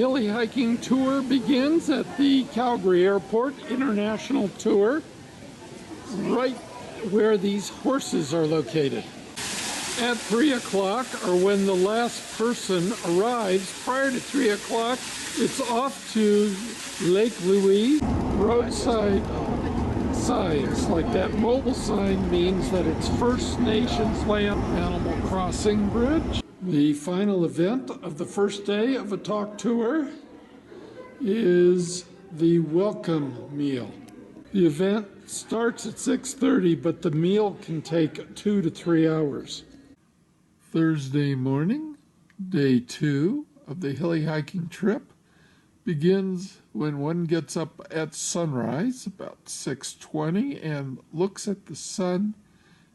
HeliHiking tour begins at the Calgary Airport International Tour, right where these horses are located. At 3 o'clock, or when the last person arrives prior to 3 o'clock, it's off to Lake Louise. Roadside signs like that mobile sign means that it's First Nations land animal crossing bridge. The final event of the first day of a Tauck tour is the welcome meal. The event starts at 6:30, but the meal can take 2 to 3 hours. Thursday morning, day 2 of the HeliHiking trip, begins when one gets up at sunrise, about 6:20, and looks at the sun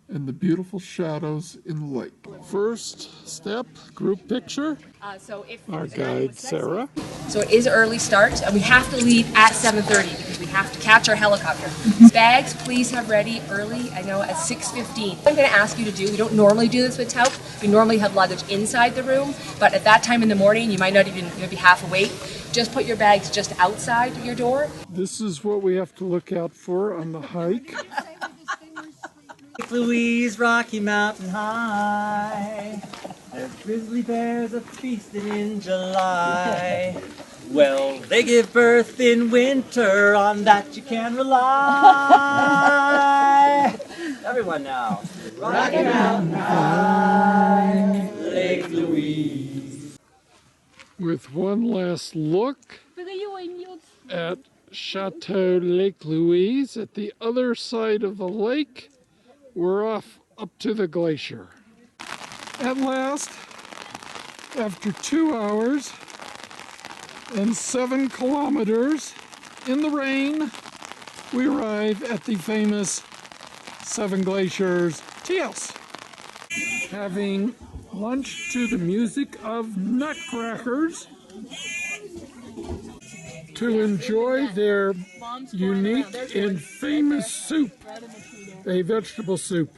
and the beautiful shadows in the lake. First step, group picture. Our guide, Sarah. So it is early start, and we have to leave at 7:30 because we have to catch our helicopter. Bags, please have ready early. I know at 6:15. What I'm going to ask you to do, we don't normally do this with Tauck. We normally have luggage inside the room, but at that time in the morning, you might not even be half awake. Just put your bags just outside your door. This is what we have to look out for on the hike. Louise, Rocky Mountain High, there's grizzly bears a feasting in July. Well, they give birth in winter, on that you can rely. Everyone now. Rocky Mountain High, Lake Louise. With one last look at Chateau Lake Louise at the other side of the lake, we're off up to the glacier. At last, after 2 hours and 7 kilometers in the rain, we arrive at the famous Seven Glaciers Tea House. Having lunch to the music of nutcrackers to enjoy their unique and famous soup, a vegetable soup.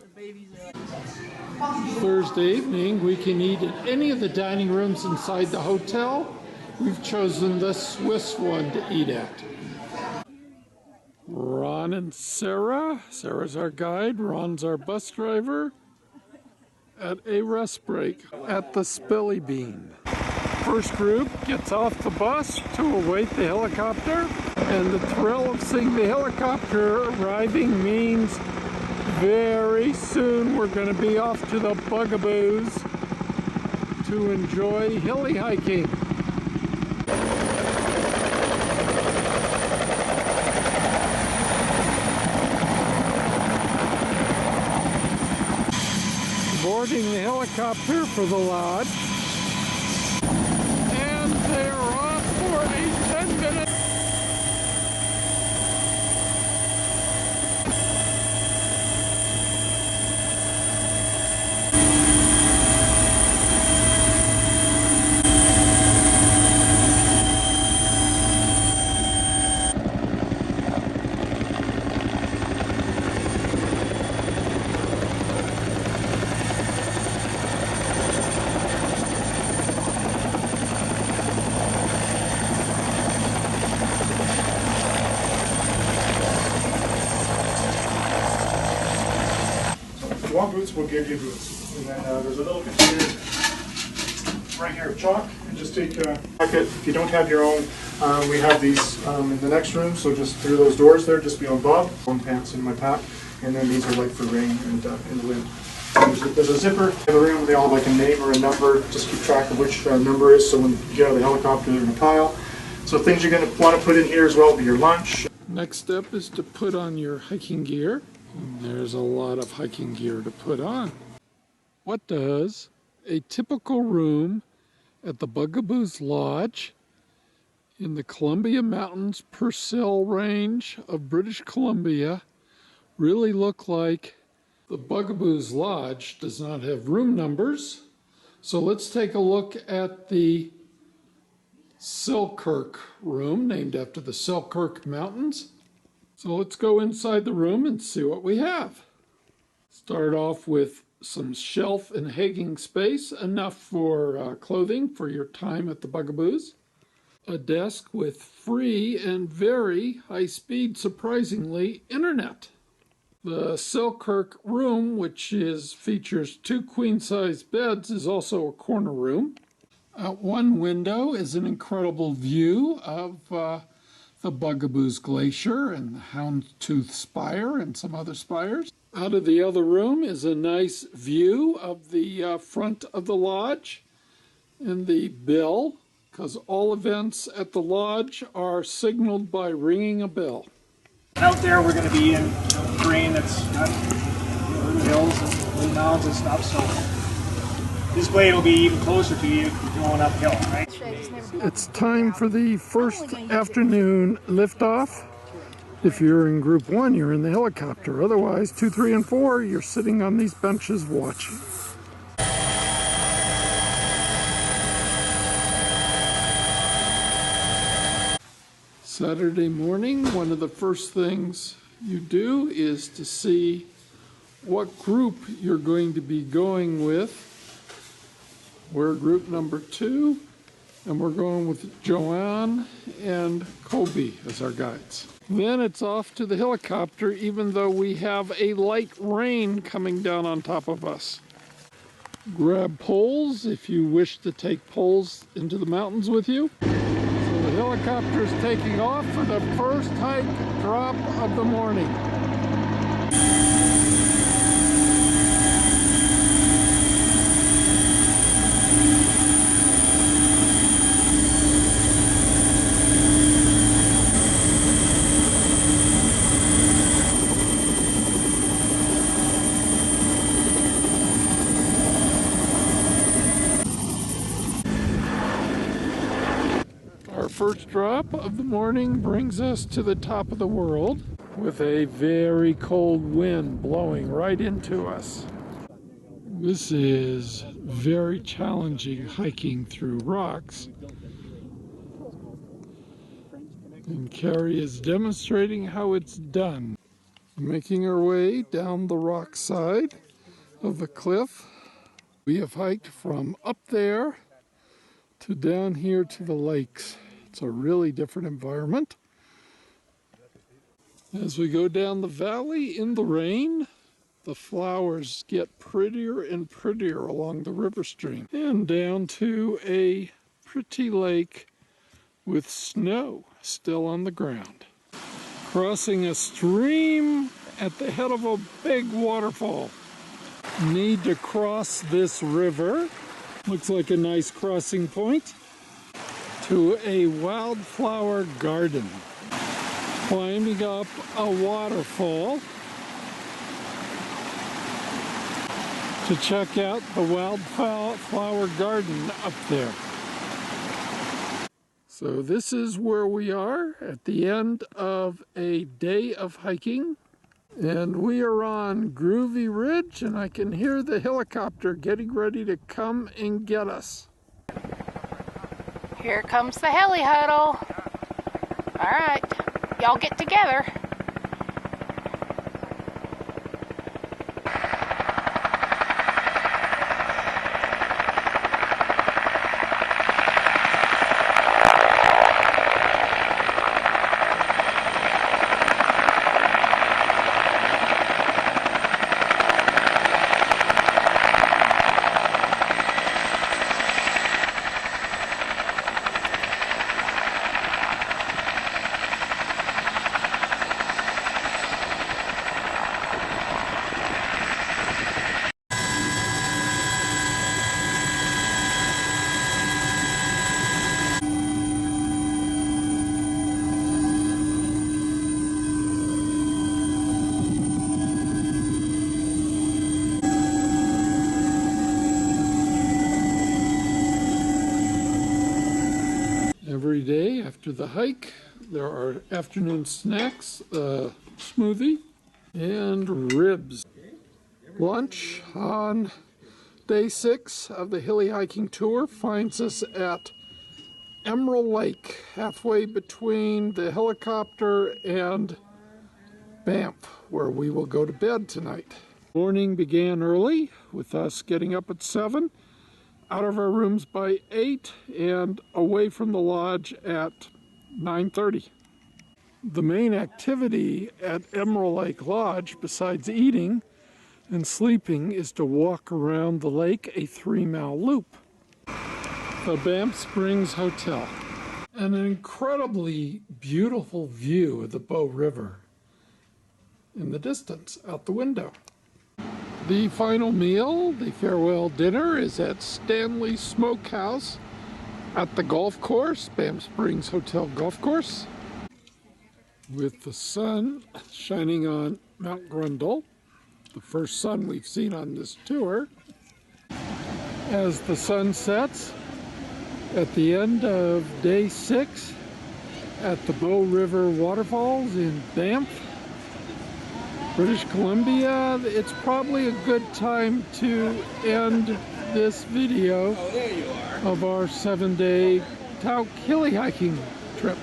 Thursday evening, we can eat at any of the dining rooms inside the hotel. We've chosen the Swiss one to eat at. Ron and Sarah. Sarah's our guide, Ron's our bus driver, at a rest break at the Spilly Bean. First group gets off the bus to await the helicopter, and the thrill of seeing the helicopter arriving means very soon we're going to be off to the Bugaboos to enjoy HeliHiking. Boarding the helicopter for the lodge, and they're off for a 10-minute If you want boots, we'll give you boots. And then there's a little container right here of chalk. And just take a packet. If you don't have your own, we have these in the next room. So just through those doors there, just be on Bob. One pants in my pack. And then these are like for rain and wind. There's a zipper in the room. They all have like a name or a number. Just keep track of which number is. So when you get out of the helicopter, they're in a pile. So things you're going to want to put in here as well will be your lunch. Next step is to put on your hiking gear. And there's a lot of hiking gear to put on. What does a typical room at the Bugaboo Lodge in the Columbia Mountains Purcell Range of British Columbia really look like? The Bugaboo Lodge does not have room numbers, so let's take a look at the Selkirk room, named after the Selkirk Mountains. So let's go inside the room and see what we have. Start off with some shelf and hanging space, enough for clothing for your time at the Bugaboos. A desk with free and very high-speed, surprisingly, internet. The Selkirk room, which features 2 queen-size beds, is also a corner room. Out one window is an incredible view of the Bugaboo's Glacier and the Houndstooth Spire and some other spires. Out of the other room is a nice view of the front of the lodge and the bell, because all events at the lodge are signaled by ringing a bell. Out there we're going to be in terrain that's got little hills and little mounds and stuff, so this blade will be even closer to you going uphill, right? It's time for the first afternoon liftoff. If you're in group 1, you're in the helicopter. Otherwise, 2, 3, and 4, you're sitting on these benches watching. Saturday morning, one of the first things you do is to see what group you're going to be going with. We're group number 2, and we're going with Joanne and Kobe as our guides. Then it's off to the helicopter, even though we have a light rain coming down on top of us. Grab poles if you wish to take poles into the mountains with you. The helicopter is taking off for the first hike drop of the morning. Our first drop of the morning brings us to the top of the world with a very cold wind blowing right into us. This is very challenging hiking through rocks. And Carrie is demonstrating how it's done. Making our way down the rock side of the cliff. We have hiked from up there to down here to the lakes. It's a really different environment. As we go down the valley in the rain, the flowers get prettier and prettier along the river stream and down to a pretty lake with snow still on the ground. Crossing a stream at the head of a big waterfall. Need to cross this river. Looks like a nice crossing point to a wildflower garden. Climbing up a waterfall to check out the wildflower garden up there. So this is where we are at the end of a day of hiking. And we are on Groovy Ridge, and I can hear the helicopter getting ready to come and get us. Here comes the heli huddle. All right, y'all get together. Every day after the hike, there are afternoon snacks, smoothie, and ribs. Lunch on day 6 of the HeliHiking tour finds us at Emerald Lake, halfway between the helicopter and Banff, where we will go to bed tonight. Morning began early with us getting up at 7. out of our rooms by 8 and away from the lodge at 9:30. The main activity at Emerald Lake Lodge, besides eating and sleeping, is to walk around the lake a 3-mile loop. The Banff Springs Hotel. And an incredibly beautiful view of the Bow River in the distance out the window. The final meal, the farewell dinner, is at Stanley Smokehouse at the golf course, Banff Springs Hotel Golf Course, with the sun shining on Mount Grundle, the first sun we've seen on this tour. As the sun sets at the end of day 6 at the Bow River Waterfalls in Banff, British Columbia, it's probably a good time to end this video of our 7-day Tauck Heli Hiking trip.